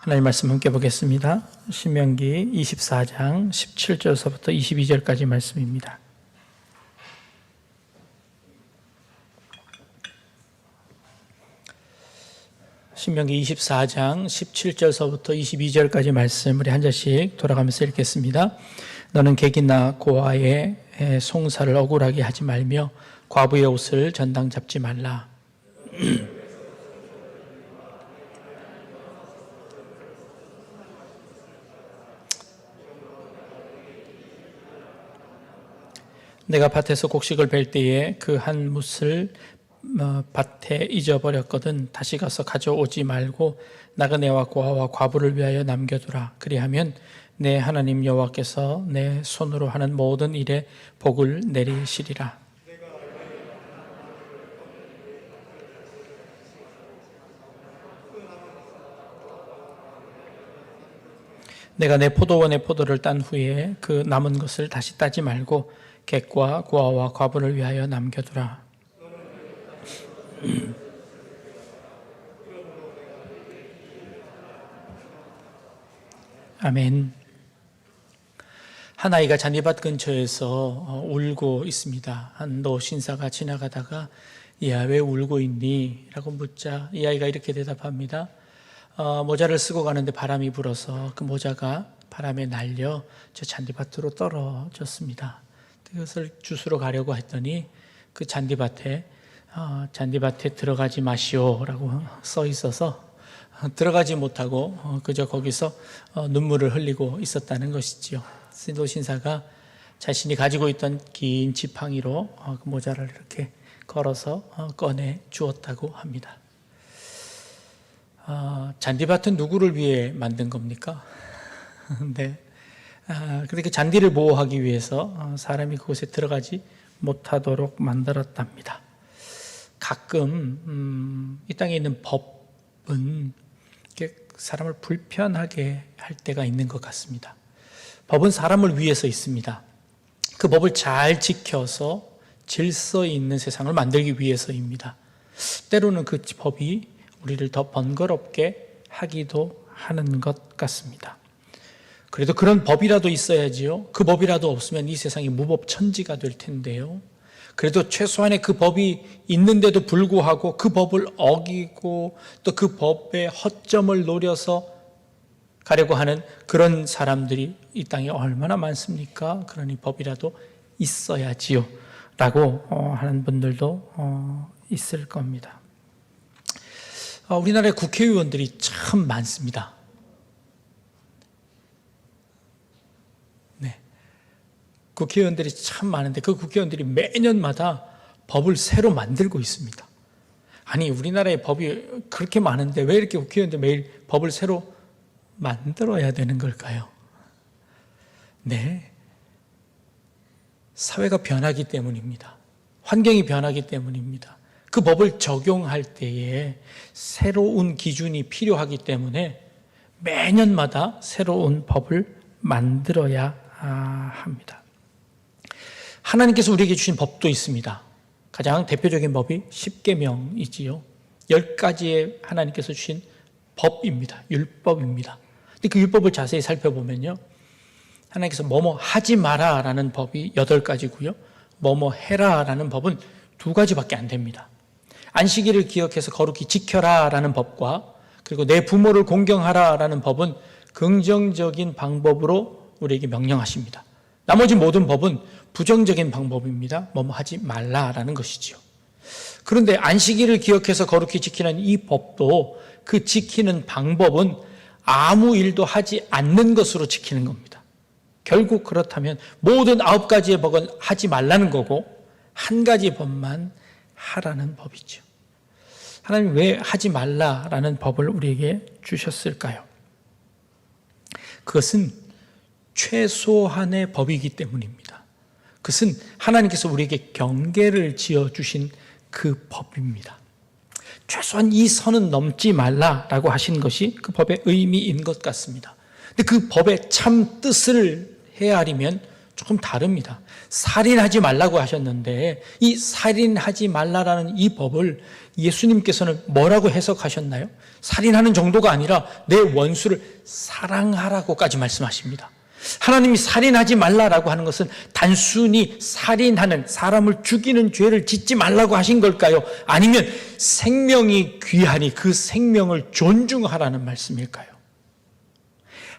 하나님 말씀 함께 보겠습니다. 신명기 24장 17절서부터 22절까지 말씀입니다. 신명기 24장 17절서부터 22절까지 말씀 우리 한 절씩 돌아가면서 읽겠습니다. 너는 객이나 고아의 송사를 억울하게 하지 말며 과부의 옷을 전당 잡지 말라. 내가 밭에서 곡식을 벨 때에 그 한 뭇을 밭에 잊어버렸거든 다시 가서 가져오지 말고 나그네와 고아와 과부를 위하여 남겨두라. 그리하면 내 하나님 여호와께서 내 손으로 하는 모든 일에 복을 내리시리라. 내가 내 포도원의 포도를 딴 후에 그 남은 것을 다시 따지 말고 객과 고아와 과부를 위하여 남겨두라. 아멘. 한 아이가 잔디밭 근처에서 울고 있습니다. 한 노신사가 지나가다가 야, 왜 울고 있니? 라고 묻자 이 아이가 이렇게 대답합니다. 모자를 쓰고 가는데 바람이 불어서 그 모자가 바람에 날려 저 잔디밭으로 떨어졌습니다. 그것을 주스러 가려고 했더니 그 잔디밭에 들어가지 마시오라고 써 있어서 들어가지 못하고 그저 거기서 눈물을 흘리고 있었다는 것이지요. 노신사가 자신이 가지고 있던 긴 지팡이로 그 모자를 이렇게 걸어서 꺼내 주었다고 합니다. 잔디밭은 누구를 위해 만든 겁니까? 네. 그렇게 잔디를 보호하기 위해서 사람이 그곳에 들어가지 못하도록 만들었답니다. 가끔 이 땅에 있는 법은 사람을 불편하게 할 때가 있는 것 같습니다. 법은 사람을 위해서 있습니다. 그 법을 잘 지켜서 질서 있는 세상을 만들기 위해서입니다. 때로는 그 법이 우리를 더 번거롭게 하기도 하는 것 같습니다. 그래도 그런 법이라도 있어야지요. 그 법이라도 없으면 이 세상이 무법천지가 될 텐데요. 그래도 최소한의 그 법이 있는데도 불구하고 그 법을 어기고 또 그 법의 허점을 노려서 가려고 하는 그런 사람들이 이 땅에 얼마나 많습니까? 그러니 법이라도 있어야지요 라고 하는 분들도 있을 겁니다. 우리나라의 국회의원들이 참 많습니다. 국회의원들이 참 많은데 그 국회의원들이 매년마다 법을 새로 만들고 있습니다. 아니 우리나라의 법이 그렇게 많은데 왜 이렇게 국회의원들 매일 법을 새로 만들어야 되는 걸까요? 네, 사회가 변하기 때문입니다. 환경이 변하기 때문입니다. 그 법을 적용할 때에 새로운 기준이 필요하기 때문에 매년마다 새로운 법을 만들어야 합니다. 하나님께서 우리에게 주신 법도 있습니다. 가장 대표적인 법이 십계명이지요. 10가지의 하나님께서 주신 법입니다. 율법입니다. 근데 그 율법을 자세히 살펴보면요, 하나님께서 뭐뭐 하지 마라 라는 법이 8가지고요 뭐뭐 해라 라는 법은 2가지밖에 안 됩니다. 안식일을 기억해서 거룩히 지켜라 라는 법과 그리고 내 부모를 공경하라 라는 법은 긍정적인 방법으로 우리에게 명령하십니다. 나머지 모든 법은 부정적인 방법입니다. 뭐뭐 하지 말라라는 것이지요. 그런데 안식일을 기억해서 거룩히 지키는 이 법도 그 지키는 방법은 아무 일도 하지 않는 것으로 지키는 겁니다. 결국 그렇다면 모든 9가지의 법은 하지 말라는 거고 1가지 법만 하라는 법이죠. 하나님 왜 하지 말라라는 법을 우리에게 주셨을까요? 그것은 최소한의 법이기 때문입니다. 그것은 하나님께서 우리에게 경계를 지어주신 그 법입니다. 최소한 이 선은 넘지 말라라고 하신 것이 그 법의 의미인 것 같습니다. 근데 그 법의 참 뜻을 헤아리면 조금 다릅니다. 살인하지 말라고 하셨는데 이 살인하지 말라라는 이 법을 예수님께서는 뭐라고 해석하셨나요? 살인하는 정도가 아니라 내 원수를 사랑하라고까지 말씀하십니다. 하나님이 살인하지 말라라고 하는 것은 단순히 살인하는, 사람을 죽이는 죄를 짓지 말라고 하신 걸까요? 아니면 생명이 귀하니 그 생명을 존중하라는 말씀일까요?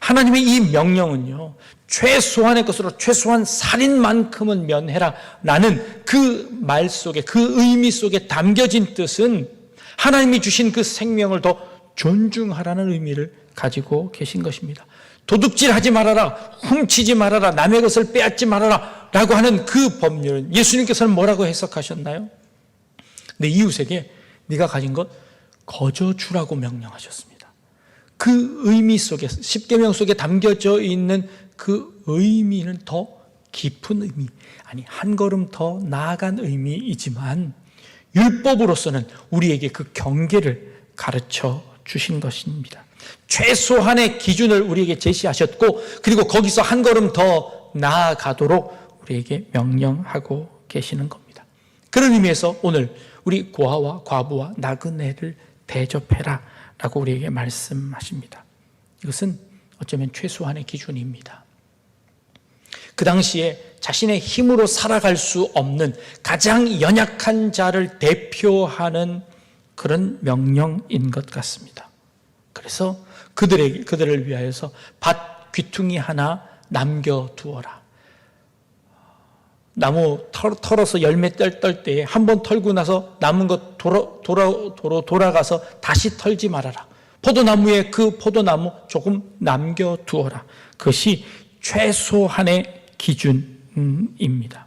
하나님의 이 명령은요, 최소한의 것으로 최소한 살인만큼은 면해라 라는 그 말 속에, 그 의미 속에 담겨진 뜻은 하나님이 주신 그 생명을 더 존중하라는 의미를 가지고 계신 것입니다. 도둑질하지 말아라, 훔치지 말아라, 남의 것을 빼앗지 말아라 라고 하는 그 법률은 예수님께서는 뭐라고 해석하셨나요? 내 이웃에게 네가 가진 것 거저 주라고 명령하셨습니다. 그 의미 속에, 십계명 속에 담겨져 있는 그 의미는 더 깊은 의미, 아니 한 걸음 더 나아간 의미이지만 율법으로서는 우리에게 그 경계를 가르쳐 주신 것입니다. 최소한의 기준을 우리에게 제시하셨고, 그리고 거기서 한 걸음 더 나아가도록 우리에게 명령하고 계시는 겁니다. 그런 의미에서 오늘 우리 고아와 과부와 나그네를 대접해라 라고 우리에게 말씀하십니다. 이것은 어쩌면 최소한의 기준입니다. 그 당시에 자신의 힘으로 살아갈 수 없는 가장 연약한 자를 대표하는 그런 명령인 것 같습니다. 그래서 그들을 위하여서 밭 귀퉁이 하나 남겨두어라. 나무 털어서 열매 떨 때에 한 번 털고 나서 남은 것 돌아가서 다시 털지 말아라. 포도나무에 그 포도나무 조금 남겨두어라. 그것이 최소한의 기준입니다.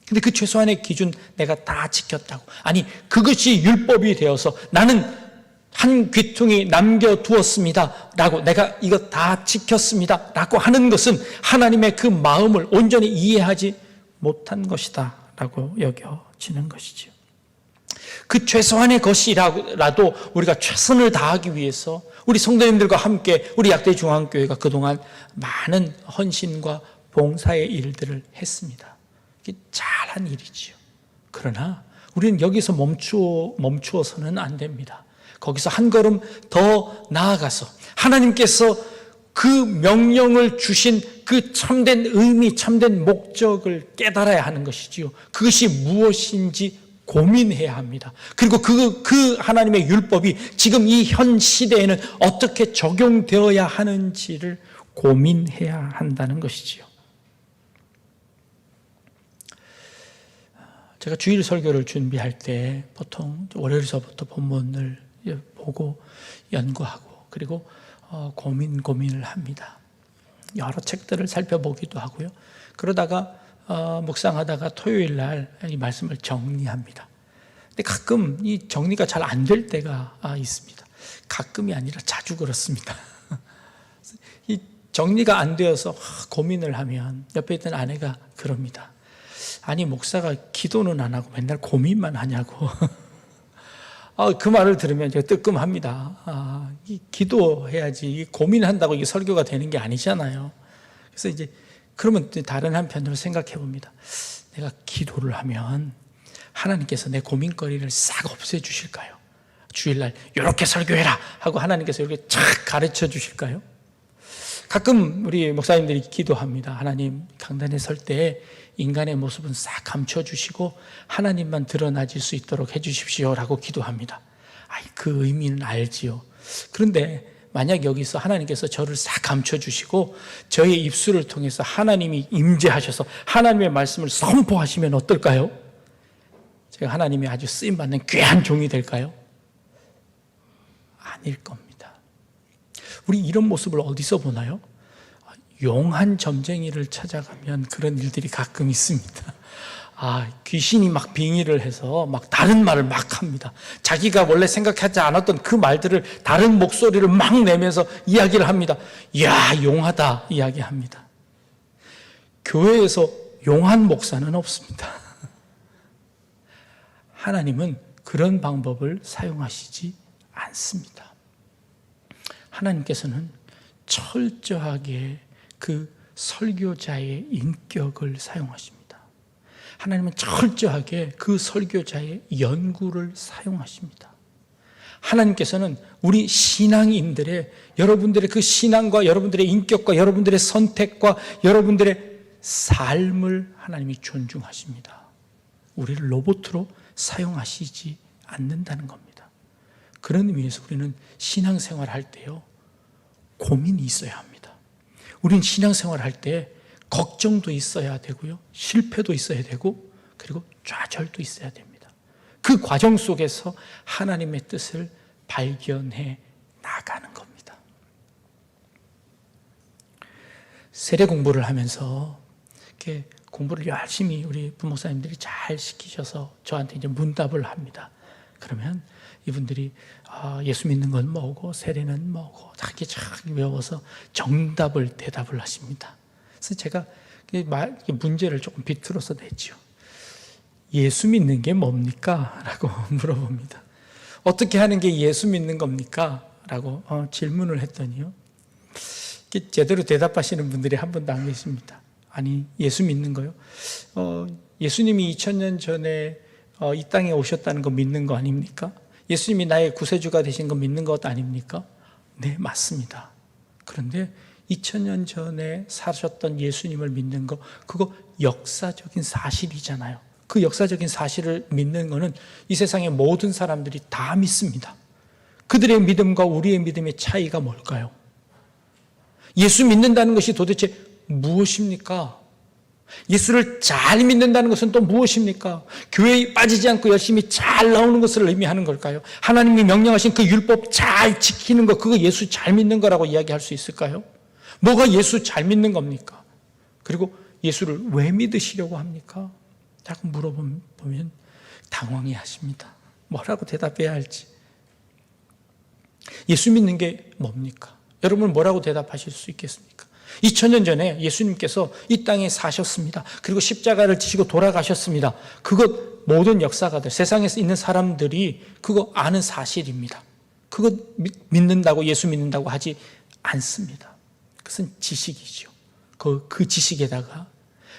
근데 그 최소한의 기준 내가 다 지켰다고, 아니 그것이 율법이 되어서 나는 한 귀퉁이 남겨두었습니다 라고, 내가 이거 다 지켰습니다 라고 하는 것은 하나님의 그 마음을 온전히 이해하지 못한 것이다 라고 여겨지는 것이죠. 그 최소한의 것이라도 우리가 최선을 다하기 위해서 우리 성도님들과 함께 우리 약대 중앙교회가 그동안 많은 헌신과 봉사의 일들을 했습니다. 이게 잘한 일이지요. 그러나 우리는 여기서 멈추어서는 안 됩니다. 거기서 한 걸음 더 나아가서 하나님께서 그 명령을 주신 그 참된 의미, 참된 목적을 깨달아야 하는 것이지요. 그것이 무엇인지 고민해야 합니다. 그리고 그 하나님의 율법이 지금 이 현 시대에는 어떻게 적용되어야 하는지를 고민해야 한다는 것이지요. 제가 주일 설교를 준비할 때 보통 월요일서부터 본문을 보고 연구하고 그리고 고민을 합니다. 여러 책들을 살펴보기도 하고요. 그러다가 묵상하다가 토요일 날 이 말씀을 정리합니다. 근데 가끔 이 정리가 잘 안 될 때가 있습니다. 가끔이 아니라 자주 그렇습니다. 이 정리가 안 되어서 고민을 하면 옆에 있던 아내가 그럽니다. 아니 목사가 기도는 안 하고 맨날 고민만 하냐고. 그 말을 들으면 제가 뜨끔합니다. 이 기도해야지 고민한다고 이게 설교가 되는 게 아니잖아요. 그래서 이제 그러면 다른 한편으로 생각해 봅니다. 내가 기도를 하면 하나님께서 내 고민거리를 싹 없애 주실까요? 주일날 이렇게 설교해라 하고 하나님께서 이렇게 착 가르쳐 주실까요? 가끔 우리 목사님들이 기도합니다. 하나님, 강단에 설 때 인간의 모습은 싹 감춰주시고 하나님만 드러나질 수 있도록 해주십시오라고 기도합니다. 그 의미는 알지요. 그런데 만약 여기서 하나님께서 저를 싹 감춰주시고 저의 입술을 통해서 하나님이 임재하셔서 하나님의 말씀을 선포하시면 어떨까요? 제가 하나님의 아주 쓰임받는 귀한 종이 될까요? 아닐 겁니다. 우리 이런 모습을 어디서 보나요? 용한 점쟁이를 찾아가면 그런 일들이 가끔 있습니다. 귀신이 막 빙의를 해서 막 다른 말을 막 합니다. 자기가 원래 생각하지 않았던 그 말들을 다른 목소리를 막 내면서 이야기를 합니다. 이야, 용하다 이야기합니다. 교회에서 용한 목사는 없습니다. 하나님은 그런 방법을 사용하시지 않습니다. 하나님께서는 철저하게 그 설교자의 인격을 사용하십니다. 하나님은 철저하게 그 설교자의 연구를 사용하십니다. 하나님께서는 우리 신앙인들의, 여러분들의 그 신앙과 여러분들의 인격과 여러분들의 선택과 여러분들의 삶을 하나님이 존중하십니다. 우리를 로봇으로 사용하시지 않는다는 겁니다. 그런 의미에서 우리는 신앙생활 할 때요, 고민이 있어야 합니다. 우리는 신앙생활 할 때 걱정도 있어야 되고요, 실패도 있어야 되고, 그리고 좌절도 있어야 됩니다. 그 과정 속에서 하나님의 뜻을 발견해 나가는 겁니다. 세례 공부를 하면서 이렇게 공부를 열심히 우리 부목사님들이 잘 시키셔서 저한테 이제 문답을 합니다. 그러면 이분들이 예수 믿는 건 뭐고 세례는 뭐고 이렇게 쫙 외워서 정답을 대답을 하십니다. 그래서 제가 문제를 조금 비틀어서 냈죠. 예수 믿는 게 뭡니까? 라고 물어봅니다. 어떻게 하는 게 예수 믿는 겁니까? 라고 질문을 했더니요, 제대로 대답하시는 분들이 한 분도 안 계십니다. 아니, 예수 믿는 거요? 예수님이 2000년 전에 이 땅에 오셨다는 거 믿는 거 아닙니까? 예수님이 나의 구세주가 되신 거 믿는 것 아닙니까? 네, 맞습니다. 그런데 2000년 전에 사셨던 예수님을 믿는 거, 그거 역사적인 사실이잖아요. 그 역사적인 사실을 믿는 거는 이 세상의 모든 사람들이 다 믿습니다. 그들의 믿음과 우리의 믿음의 차이가 뭘까요? 예수 믿는다는 것이 도대체 무엇입니까? 예수를 잘 믿는다는 것은 또 무엇입니까? 교회에 빠지지 않고 열심히 잘 나오는 것을 의미하는 걸까요? 하나님이 명령하신 그 율법 잘 지키는 것, 그거 예수 잘 믿는 거라고 이야기할 수 있을까요? 뭐가 예수 잘 믿는 겁니까? 그리고 예수를 왜 믿으시려고 합니까? 자꾸 물어보면 당황해 하십니다. 뭐라고 대답해야 할지. 예수 믿는 게 뭡니까? 여러분 뭐라고 대답하실 수 있겠습니까? 2000년 전에 예수님께서 이 땅에 사셨습니다. 그리고 십자가를 지시고 돌아가셨습니다. 그것 모든 역사가들, 세상에 있는 사람들이 그거 아는 사실입니다. 그거 믿는다고, 예수 믿는다고 하지 않습니다. 그것은 지식이죠. 그 지식에다가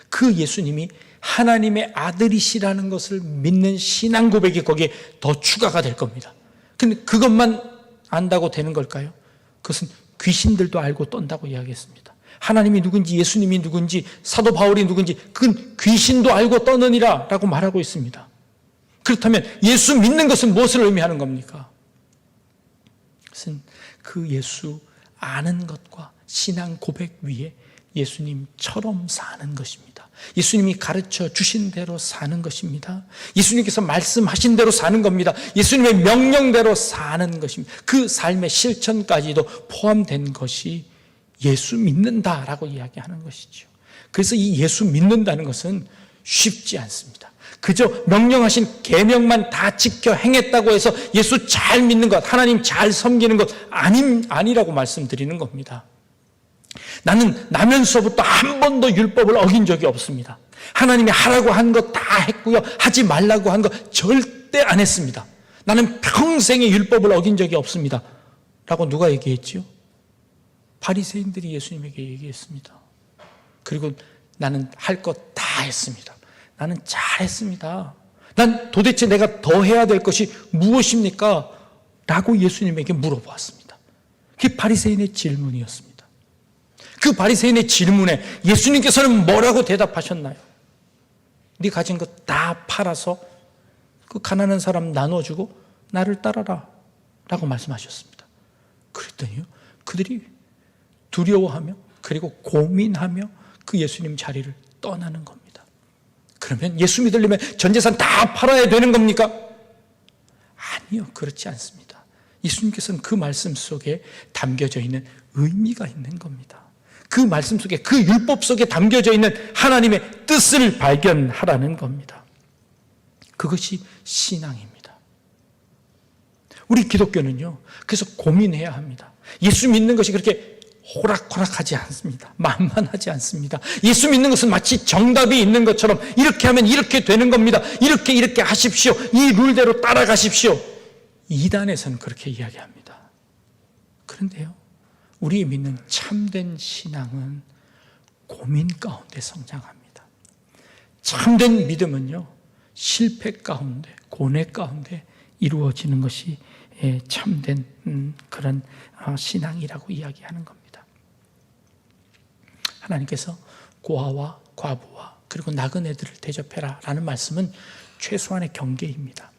그 예수님이 하나님의 아들이시라는 것을 믿는 신앙 고백이 거기에 더 추가가 될 겁니다. 근데 그것만 안다고 되는 걸까요? 그것은 귀신들도 알고 떤다고 이야기했습니다. 하나님이 누군지, 예수님이 누군지, 사도 바울이 누군지 그건 귀신도 알고 떠느니라 라고 말하고 있습니다. 그렇다면 예수 믿는 것은 무엇을 의미하는 겁니까? 그것은 그 예수 아는 것과 신앙 고백 위에 예수님처럼 사는 것입니다. 예수님이 가르쳐 주신 대로 사는 것입니다. 예수님께서 말씀하신 대로 사는 겁니다. 예수님의 명령대로 사는 것입니다. 그 삶의 실천까지도 포함된 것이 예수 믿는다라고 이야기하는 것이죠. 그래서 이 예수 믿는다는 것은 쉽지 않습니다. 그저 명령하신 계명만 다 지켜 행했다고 해서 예수 잘 믿는 것, 하나님 잘 섬기는 것 아니라고 말씀드리는 겁니다. 나는 나면서부터 한 번도 율법을 어긴 적이 없습니다. 하나님이 하라고 한 것 다 했고요, 하지 말라고 한 거 절대 안 했습니다. 나는 평생에 율법을 어긴 적이 없습니다 라고 누가 얘기했지요? 바리새인들이 예수님에게 얘기했습니다. 그리고 나는 할 것 다 했습니다. 나는 잘했습니다. 난 도대체 내가 더 해야 될 것이 무엇입니까? 라고 예수님에게 물어보았습니다. 그게 바리새인의 질문이었습니다. 그 바리새인의 질문에 예수님께서는 뭐라고 대답하셨나요? 네 가진 것 다 팔아서 그 가난한 사람 나눠주고 나를 따라라 라고 말씀하셨습니다. 그랬더니요, 그들이 두려워하며 그리고 고민하며 그 예수님 자리를 떠나는 겁니다. 그러면 예수 믿으려면 전 재산 다 팔아야 되는 겁니까? 아니요, 그렇지 않습니다. 예수님께서는 그 말씀 속에 담겨져 있는 의미가 있는 겁니다. 그 말씀 속에, 그 율법 속에 담겨져 있는 하나님의 뜻을 발견하라는 겁니다. 그것이 신앙입니다. 우리 기독교는요, 그래서 고민해야 합니다. 예수 믿는 것이 그렇게 호락호락하지 않습니다. 만만하지 않습니다. 예수 믿는 것은 마치 정답이 있는 것처럼 이렇게 하면 이렇게 되는 겁니다. 이렇게 하십시오. 이 룰대로 따라가십시오. 이단에서는 그렇게 이야기합니다. 그런데요, 우리 믿는 참된 신앙은 고민 가운데 성장합니다. 참된 믿음은요, 실패 가운데, 고뇌 가운데 이루어지는 것이 참된 그런 신앙이라고 이야기하는 겁니다. 하나님께서 고아와 과부와 그리고 나그네들을 대접해라 라는 말씀은 최소한의 경계입니다.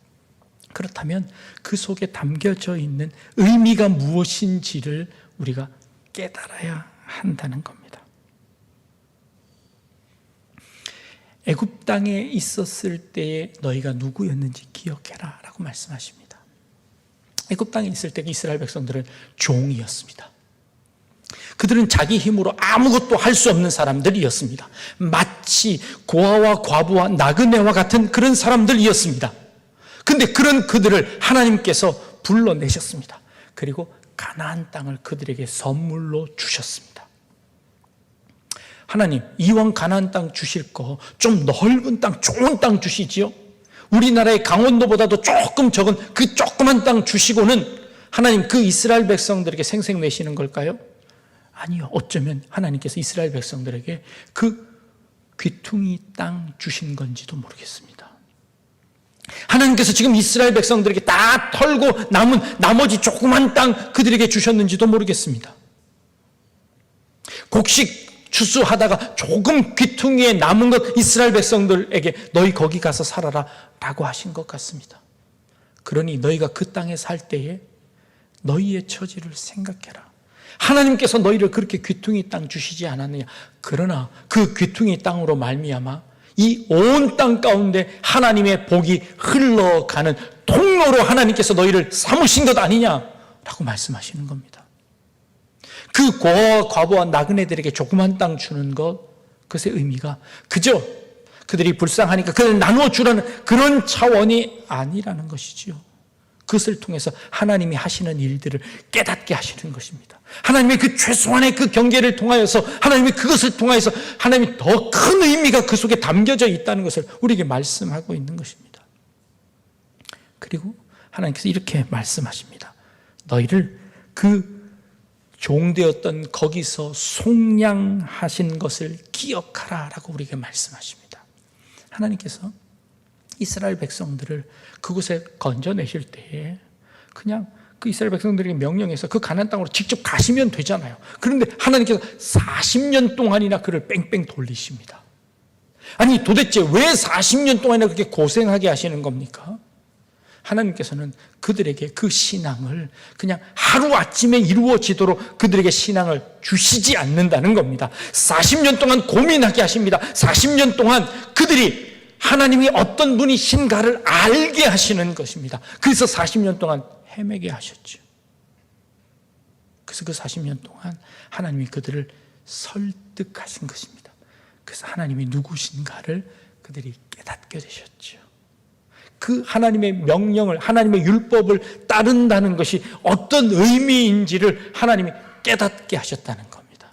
그렇다면 그 속에 담겨져 있는 의미가 무엇인지를 우리가 깨달아야 한다는 겁니다. 애굽 땅에 있었을 때에 너희가 누구였는지 기억해라 라고 말씀하십니다. 애굽 땅에 있을 때 이스라엘 백성들은 종이었습니다. 그들은 자기 힘으로 아무것도 할 수 없는 사람들이었습니다. 마치 고아와 과부와 나그네와 같은 그런 사람들이었습니다. 근데 그런 그들을 하나님께서 불러내셨습니다. 그리고 가나안 땅을 그들에게 선물로 주셨습니다. 하나님, 이왕 가나안 땅 주실 거 좀 넓은 땅, 좋은 땅 주시지요. 우리나라의 강원도보다도 조금 적은 그 조그만 땅 주시고는 하나님 그 이스라엘 백성들에게 생색 내시는 걸까요? 아니요. 어쩌면 하나님께서 이스라엘 백성들에게 그 귀퉁이 땅 주신 건지도 모르겠습니다. 하나님께서 지금 이스라엘 백성들에게 다 털고 남은 나머지 조그만 땅 그들에게 주셨는지도 모르겠습니다. 곡식 추수하다가 조금 귀퉁이에 남은 것 이스라엘 백성들에게 너희 거기 가서 살아라 라고 하신 것 같습니다. 그러니 너희가 그 땅에 살 때에 너희의 처지를 생각해라. 하나님께서 너희를 그렇게 귀퉁이 땅 주시지 않았느냐. 그러나 그 귀퉁이 땅으로 말미암아 이 온 땅 가운데 하나님의 복이 흘러가는 통로로 하나님께서 너희를 삼으신 것 아니냐라고 말씀하시는 겁니다. 그 고아와 과부와 나그네들에게 조그만 땅 주는 것, 그것의 의미가 그저 그들이 불쌍하니까 그들 나누어 주라는 그런 차원이 아니라는 것이지요. 그것을 통해서 하나님이 하시는 일들을 깨닫게 하시는 것입니다. 하나님의 그 최소한의 그 경계를 통하여서 하나님의 그것을 통하여서 하나님이 더 큰 의미가 그 속에 담겨져 있다는 것을 우리에게 말씀하고 있는 것입니다. 그리고 하나님께서 이렇게 말씀하십니다. 너희를 그 종되었던 거기서 속량하신 것을 기억하라 라고 우리에게 말씀하십니다. 하나님께서 이스라엘 백성들을 그곳에 건져내실 때에 그냥 그 이스라엘 백성들에게 명령해서 그 가나안 땅으로 직접 가시면 되잖아요. 그런데 하나님께서 40년 동안이나 그를 뺑뺑 돌리십니다. 아니 도대체 왜 40년 동안이나 그렇게 고생하게 하시는 겁니까? 하나님께서는 그들에게 그 신앙을 그냥 하루아침에 이루어지도록 그들에게 신앙을 주시지 않는다는 겁니다. 40년 동안 고민하게 하십니다. 40년 동안 그들이 하나님이 어떤 분이신가를 알게 하시는 것입니다. 그래서 40년 동안 헤매게 하셨죠. 그래서 그 40년 동안 하나님이 그들을 설득하신 것입니다. 그래서 하나님이 누구신가를 그들이 깨닫게 되셨죠. 그 하나님의 명령을, 하나님의 율법을 따른다는 것이 어떤 의미인지를 하나님이 깨닫게 하셨다는 겁니다.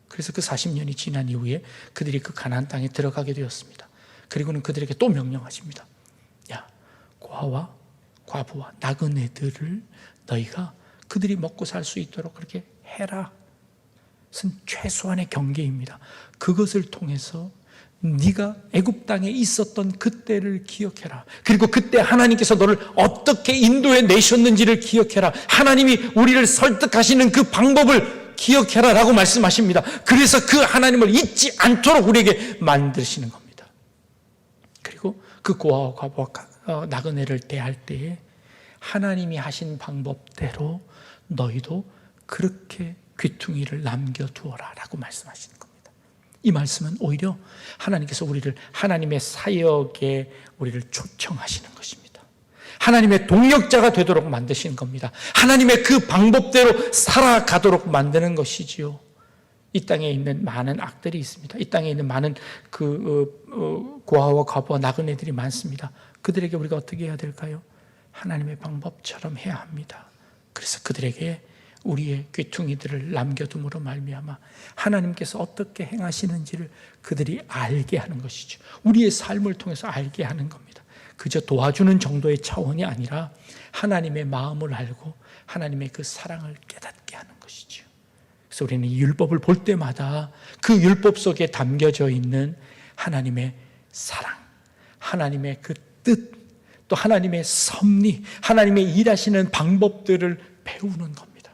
그래서 그 40년이 지난 이후에 그들이 그 가나안 땅에 들어가게 되었습니다. 그리고는 그들에게 또 명령하십니다. 야, 고아와 과부와 나그네들을 너희가 그들이 먹고 살 수 있도록 그렇게 해라. 그것은 최소한의 경계입니다. 그것을 통해서 네가 애굽 땅에 있었던 그때를 기억해라. 그리고 그때 하나님께서 너를 어떻게 인도해 내셨는지를 기억해라. 하나님이 우리를 설득하시는 그 방법을 기억해라 라고 말씀하십니다. 그래서 그 하나님을 잊지 않도록 우리에게 만드시는 겁니다. 그리고 그 고아와 과부와 나그네를 대할 때에 하나님이 하신 방법대로 너희도 그렇게 귀퉁이를 남겨두어라 라고 말씀하시는 겁니다. 이 말씀은 오히려 하나님께서 우리를 하나님의 사역에 우리를 초청하시는 것입니다. 하나님의 동역자가 되도록 만드시는 겁니다. 하나님의 그 방법대로 살아가도록 만드는 것이지요. 이 땅에 있는 많은 악들이 있습니다. 이 땅에 있는 많은 고아와 과부와 나그네들이 많습니다. 그들에게 우리가 어떻게 해야 될까요? 하나님의 방법처럼 해야 합니다. 그래서 그들에게 우리의 귀퉁이들을 남겨둠으로 말미암아 하나님께서 어떻게 행하시는지를 그들이 알게 하는 것이죠. 우리의 삶을 통해서 알게 하는 겁니다. 그저 도와주는 정도의 차원이 아니라 하나님의 마음을 알고 하나님의 그 사랑을 깨닫게 하는 것이죠. 그래서 우리는 이 율법을 볼 때마다 그 율법 속에 담겨져 있는 하나님의 사랑, 하나님의 그 뜻, 또 하나님의 섭리, 하나님의 일하시는 방법들을 배우는 겁니다.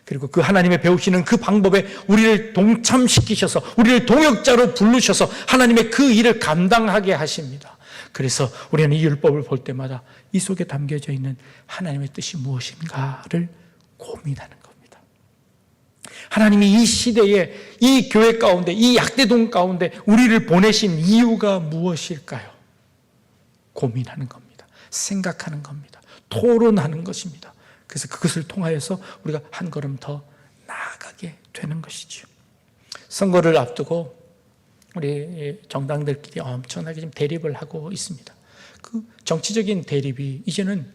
그리고 그 하나님의 배우시는 그 방법에 우리를 동참시키셔서 우리를 동역자로 부르셔서 하나님의 그 일을 감당하게 하십니다. 그래서 우리는 이 율법을 볼 때마다 이 속에 담겨져 있는 하나님의 뜻이 무엇인가를 고민하는 겁니다. 하나님이 이 시대에 이 교회 가운데, 이 약대동 가운데 우리를 보내신 이유가 무엇일까요? 고민하는 겁니다. 생각하는 겁니다. 토론하는 것입니다. 그래서 그것을 통하여서 우리가 한 걸음 더 나아가게 되는 것이죠. 선거를 앞두고 우리 정당들끼리 엄청나게 지금 대립을 하고 있습니다. 그 정치적인 대립이 이제는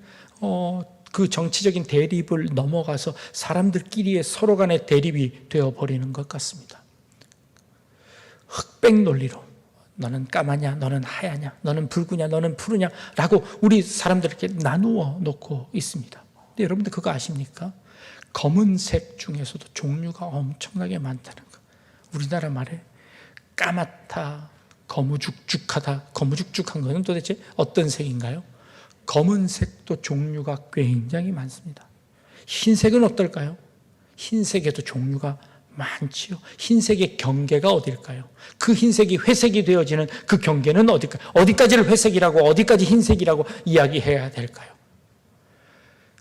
그 정치적인 대립을 넘어가서 사람들끼리의 서로 간의 대립이 되어버리는 것 같습니다. 흑백 논리로 너는 까마냐, 너는 하야냐, 너는 붉으냐, 너는 푸르냐 라고 우리 사람들에게 나누어 놓고 있습니다. 근데 여러분들 그거 아십니까? 검은색 중에서도 종류가 엄청나게 많다는 거. 우리나라 말에 까맣다, 거무죽죽하다, 거무죽죽한 것은 도대체 어떤 색인가요? 검은색도 종류가 굉장히 많습니다. 흰색은 어떨까요? 흰색에도 종류가 많지요. 흰색의 경계가 어딜까요? 그 흰색이 회색이 되어지는 그 경계는 어딜까요? 어디까지를 회색이라고 어디까지 흰색이라고 이야기해야 될까요?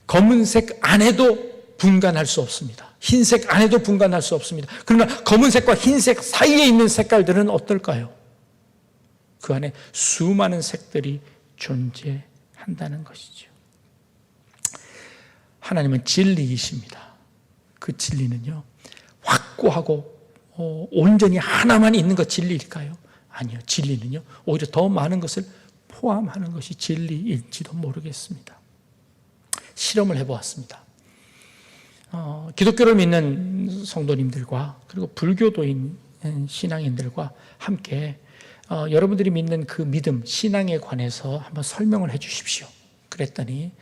검은색 안에도 분간할 수 없습니다. 흰색 안에도 분간할 수 없습니다. 그러나 검은색과 흰색 사이에 있는 색깔들은 어떨까요? 그 안에 수많은 색들이 존재한다는 것이죠. 하나님은 진리이십니다. 그 진리는요, 확고하고 온전히 하나만 있는 것 진리일까요? 아니요. 진리는요, 오히려 더 많은 것을 포함하는 것이 진리일지도 모르겠습니다. 실험을 해보았습니다. 기독교를 믿는 성도님들과 그리고 불교도인 신앙인들과 함께 여러분들이 믿는 그 믿음, 신앙에 관해서 한번 설명을 해 주십시오. 그랬더니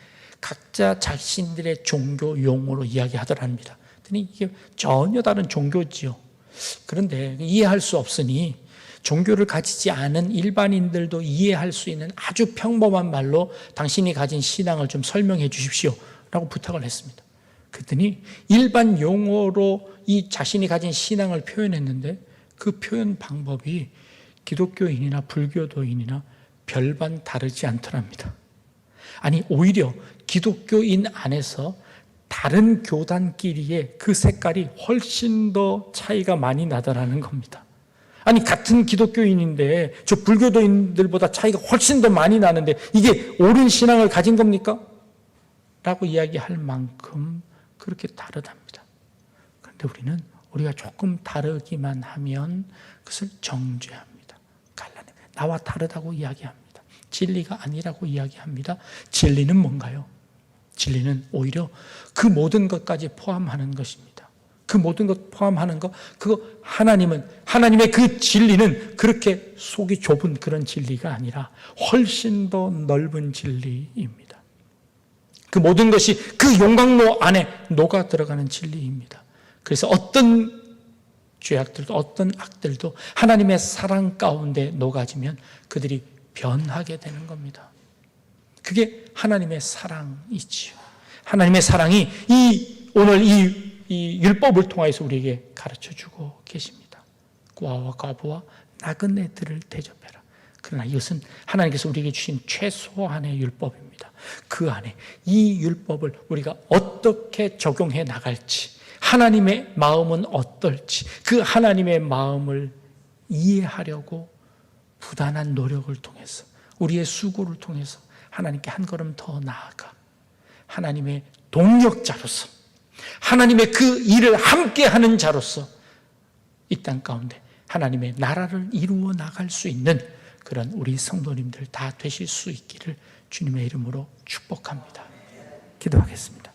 각자 자신들의 종교 용어로 이야기하더랍니다. 그랬더니 이게 전혀 다른 종교지요. 그런데 이해할 수 없으니 종교를 가지지 않은 일반인들도 이해할 수 있는 아주 평범한 말로 당신이 가진 신앙을 좀 설명해 주십시오 라고 부탁을 했습니다. 그랬더니 일반 용어로 이 자신이 가진 신앙을 표현했는데 그 표현 방법이 기독교인이나 불교도인이나 별반 다르지 않더랍니다. 아니, 오히려 기독교인 안에서 다른 교단끼리의 그 색깔이 훨씬 더 차이가 많이 나더라는 겁니다. 아니, 같은 기독교인인데 저 불교도인들보다 차이가 훨씬 더 많이 나는데 이게 옳은 신앙을 가진 겁니까? 라고 이야기할 만큼 그렇게 다르답니다. 그런데 우리는 우리가 조금 다르기만 하면 그것을 정죄합니다. 갈라냅니다. 나와 다르다고 이야기합니다. 진리가 아니라고 이야기합니다. 진리는 뭔가요? 진리는 오히려 그 모든 것까지 포함하는 것입니다. 그 모든 것 포함하는 것, 그거 하나님의 그 진리는 그렇게 속이 좁은 그런 진리가 아니라 훨씬 더 넓은 진리입니다. 그 모든 것이 그 용광로 안에 녹아 들어가는 진리입니다. 그래서 어떤 죄악들도 어떤 악들도 하나님의 사랑 가운데 녹아지면 그들이 변하게 되는 겁니다. 그게 하나님의 사랑이지요. 하나님의 사랑이 오늘 이 율법을 통해서 우리에게 가르쳐주고 계십니다. 고아와 과부와 나그네들을 대접해라. 그러나 이것은 하나님께서 우리에게 주신 최소한의 율법입니다. 그 안에 이 율법을 우리가 어떻게 적용해 나갈지, 하나님의 마음은 어떨지, 그 하나님의 마음을 이해하려고 부단한 노력을 통해서, 우리의 수고를 통해서 하나님께 한 걸음 더 나아가 하나님의 동역자로서, 하나님의 그 일을 함께하는 자로서 이 땅 가운데 하나님의 나라를 이루어 나갈 수 있는 그런 우리 성도님들 다 되실 수 있기를 주님의 이름으로 축복합니다. 기도하겠습니다.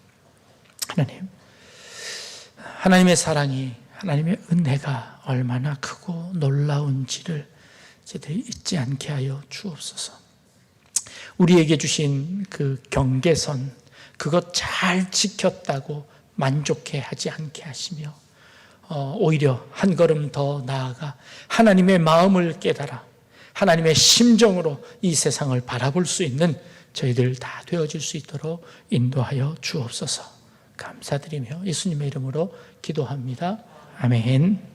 하나님의 사랑이, 하나님의 은혜가 얼마나 크고 놀라운지를 저희들이 잊지 않게 하여 주옵소서. 우리에게 주신 그 경계선, 그것 잘 지켰다고 만족해 하지 않게 하시며 오히려 한 걸음 더 나아가 하나님의 마음을 깨달아 하나님의 심정으로 이 세상을 바라볼 수 있는 저희들 다 되어질 수 있도록 인도하여 주옵소서. 감사드리며 예수님의 이름으로 기도합니다. 아멘.